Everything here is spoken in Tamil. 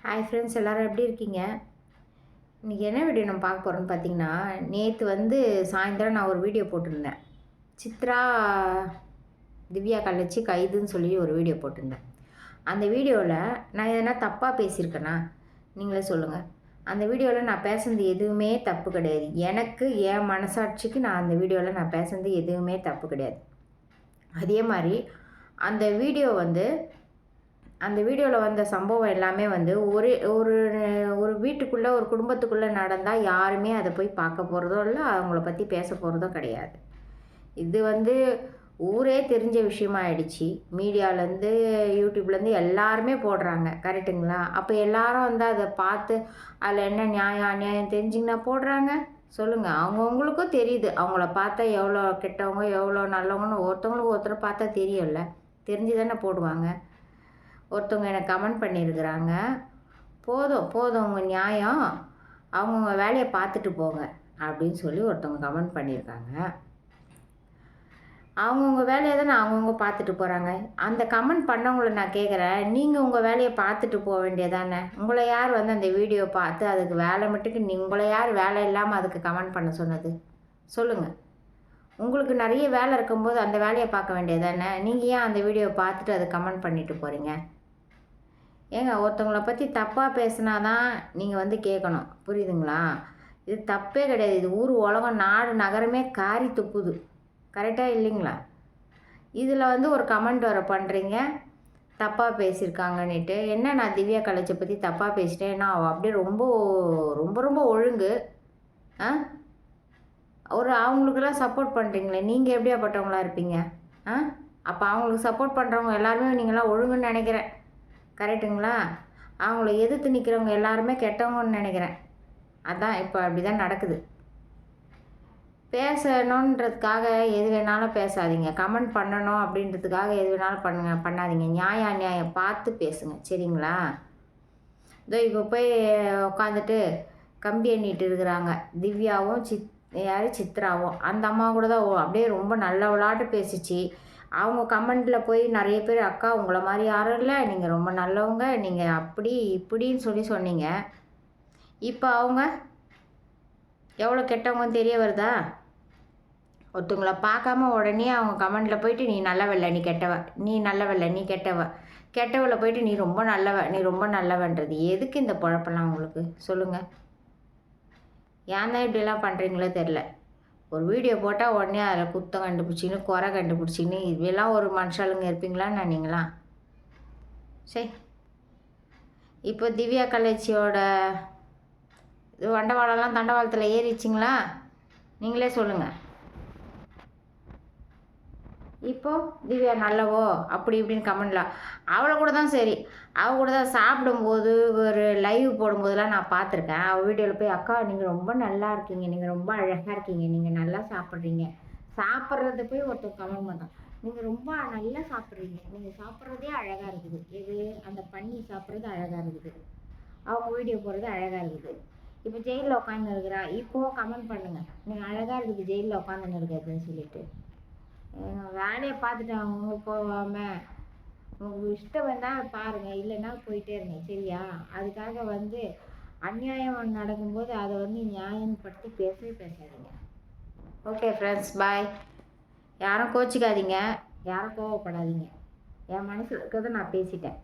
ஹாய் ஃப்ரெண்ட்ஸ், எல்லோரும் எப்படி இருக்கீங்க? இன்றைக்கி என்ன வீடியோ நம்ம பார்க்க போகிறோன்னு பார்த்தீங்கன்னா, நேற்று சாயந்தரம் நான் ஒரு வீடியோ போட்டிருந்தேன். சித்ரா திவ்யா கள்ளச்சி கைதுன்னு சொல்லி ஒரு வீடியோ போட்டிருந்தேன். அந்த வீடியோவில் நான் எதனா தப்பாக பேசியிருக்கேனா நீங்களே சொல்லுங்கள். அந்த வீடியோவில் நான் பேசுனது எதுவுமே தப்பு கிடையாது. எனக்கு என் மனசாட்சிக்கு நான் அந்த வீடியோவில் நான் பேசுனது எதுவுமே தப்பு கிடையாது. அதே மாதிரி அந்த வீடியோவில் வந்த சம்பவம் எல்லாமே ஒரு ஒரு ஒரு வீட்டுக்குள்ளே ஒரு குடும்பத்துக்குள்ளே நடந்தால் யாருமே அதை போய் பார்க்க போகிறதோ இல்லை, அவங்கள பற்றி பேச போகிறதோ கிடையாது. இது ஊரே தெரிஞ்ச விஷயமாயிடுச்சு. மீடியாவிலேருந்து யூடியூப்லேருந்து எல்லாருமே போடுறாங்க, கரெக்டுங்களா? அப்போ எல்லாரும் அதை பார்த்து அதில் என்ன நியாயம் அநியாயம் தெரிஞ்சிங்கன்னா போடுறாங்க. சொல்லுங்கள். அவங்கவுங்களுக்கும் தெரியுது, அவங்கள பார்த்தா எவ்வளோ கெட்டவங்க எவ்வளோ நல்லவங்கன்னு ஒருத்தவங்களுக்கு ஒருத்தர் பார்த்தா தெரியும்ல, தெரிஞ்சு தானே போடுவாங்க. ஒருத்தவங்க எனக்கு கமெண்ட் பண்ணியிருக்கிறாங்க, போதும் போதும் உங்கள் நியாயம், அவங்கவுங்க வேலையை பார்த்துட்டு போங்க அப்படின்னு சொல்லி ஒருத்தவங்க கமெண்ட் பண்ணியிருக்காங்க. அவங்கவுங்க வேலையை தானே அவங்கவுங்க பார்த்துட்டு போகிறாங்க. அந்த கமெண்ட் பண்ணவங்களை நான் கேட்குறேன், நீங்கள் உங்கள் வேலையை பார்த்துட்டு போக வேண்டியதானே? உங்களை யார் அந்த வீடியோ பார்த்து அதுக்கு வேலை மட்டுக்கு உங்களை யார் வேலை இல்லாமல் அதுக்கு கமெண்ட் பண்ண சொன்னது? சொல்லுங்கள். உங்களுக்கு நிறைய வேலை இருக்கும்போது அந்த வேலையை பார்க்க வேண்டியதானே? நீங்கள் ஏன் அந்த வீடியோவை பார்த்துட்டு அதை கமெண்ட் பண்ணிட்டு போகிறீங்க? ஏங்க, ஒருத்தவங்களை பற்றி தப்பாக பேசுனா தான் நீங்கள் கேட்கணும், புரியுதுங்களா? இது தப்பே கிடையாது. இது ஊர் உலகம் நாடு நகரமே காரி துப்புது, கரெக்டாக இல்லைங்களா? இதில் ஒரு கமெண்ட் வர பண்ணுறீங்க, தப்பாக பேசியிருக்காங்கன்னுட்டு. என்ன, நான் திவ்யா கள்ளச்சி பற்றி தப்பாக பேசிட்டேன், நான் அப்படியே ரொம்ப ரொம்ப ரொம்ப ஒழுங்கு அவங்களுக்கெல்லாம் சப்போர்ட் பண்ணுறீங்களே, நீங்கள் எப்படியாப்பட்டவங்களா இருப்பீங்க? அப்போ அவங்களுக்கு சப்போர்ட் பண்ணுறவங்க எல்லாருமே நீங்களாம் ஒழுங்குன்னு நினைக்கிறேன், கரெக்டுங்களா? அவங்கள எதிர்த்து நிற்கிறவங்க எல்லாருமே கெட்டவங்கன்னு நினைக்கிறேன். அதான் இப்போ அப்படி தான் நடக்குது. பேசணுன்றதுக்காக எது வேணாலும் பேசாதீங்க, கமெண்ட் பண்ணணும் அப்படின்றதுக்காக எது வேணாலும் பண்ணாதீங்க. நியாயம் அநியாயம் பார்த்து பேசுங்க, சரிங்களா? இதோ இப்போ போய் உட்காந்துட்டு கம்பி எண்ணிட்டு இருக்கிறாங்க திவ்யாவும் சித்ராவும். அந்த அம்மா கூட தான் அப்படியே ரொம்ப நல்ல விளாட்டு பேசிச்சு. அவங்க கமெண்டில் போய் நிறைய பேர், அக்கா உங்களை மாதிரி யாரும் இல்லை, நீங்கள் ரொம்ப நல்லவங்க, நீங்கள் அப்படி இப்படின்னு சொன்னீங்க. இப்போ அவங்க எவ்வளோ கெட்டவங்கன்னு தெரிய வருதா? ஒருத்தவங்கள பார்க்காம உடனே அவங்க கமெண்டில் போயிட்டு, நீ நல்லவல்ல, நீ கெட்டவ, நீ நல்லவல்ல, நீ கெட்டவ, கெட்டவளை போயிட்டு நீ ரொம்ப நல்லவ, நீ ரொம்ப நல்லவன்றது எதுக்கு இந்த குழப்பம்லாம் உங்களுக்கு? சொல்லுங்கள். ஏன் தான் இப்படிலாம் பண்ணுறீங்களோ தெரில. ஒரு வீடியோ போட்டால் உடனே அதில் குத்தம் கண்டுபிடிச்சின்னு குறை கண்டுபிடிச்சின்னு இதெல்லாம் ஒரு மனுஷாளுங்க இருப்பீங்களான்னு நீங்களாம்? சரி, இப்போ திவ்யா கள்ளச்சியோட இது வண்டவாளம்லாம் தண்டவாளத்தில் ஏறிச்சிங்களா? நீங்களே சொல்லுங்கள். இப்போது திவ்யா நல்லவோ அப்படி இப்படின்னு கமெண்ட்லாம் அவளை கூட தான், சரி அவள் கூட தான் சாப்பிடும்போது ஒரு லைவ் போடும்போதெல்லாம் நான் பார்த்துருக்கேன். அவள் வீடியோவில் போய், அக்கா நீங்கள் ரொம்ப நல்லா இருக்கீங்க, நீங்கள் ரொம்ப அழகாக இருக்கீங்க, நீங்கள் நல்லா சாப்பிட்றீங்க, சாப்பிட்றத போய் ஒருத்தர் கமெண்ட் பண்ணான், நீங்கள் ரொம்ப நல்லா சாப்பிட்றீங்க, நீங்கள் சாப்பிட்றதே அழகாக இருக்குது, எது அந்த பண்ணி சாப்பிட்றது அழகாக இருக்குது, அவங்க வீடியோ போடுறது அழகாக இருக்குது. இப்போ ஜெயிலில் உட்காந்து இருக்கிறா, இப்போது கமெண்ட் பண்ணுங்கள், நீங்கள் அழகாக இருக்குது ஜெயிலில் உட்காந்துன்னு இருக்கிறதுன்னு சொல்லிட்டு. வேலையை பார்த்துட்டு அவங்க போகாமல் உங்களுக்கு இஷ்டம் வந்தால் பாருங்கள், இல்லைன்னா போயிட்டே இருங்க, சரியா? அதுக்காக அநியாயம் நடக்கும்போது அதை நியாயம் படுத்தி பேசவே பேசாதீங்க. ஓகே ஃப்ரெண்ட்ஸ், பாய். யாரும் கோச்சிக்காதீங்க, யாரும் கோவப்படாதீங்க. என் மனசில் இருக்கிறத நான் பேசிட்டேன்.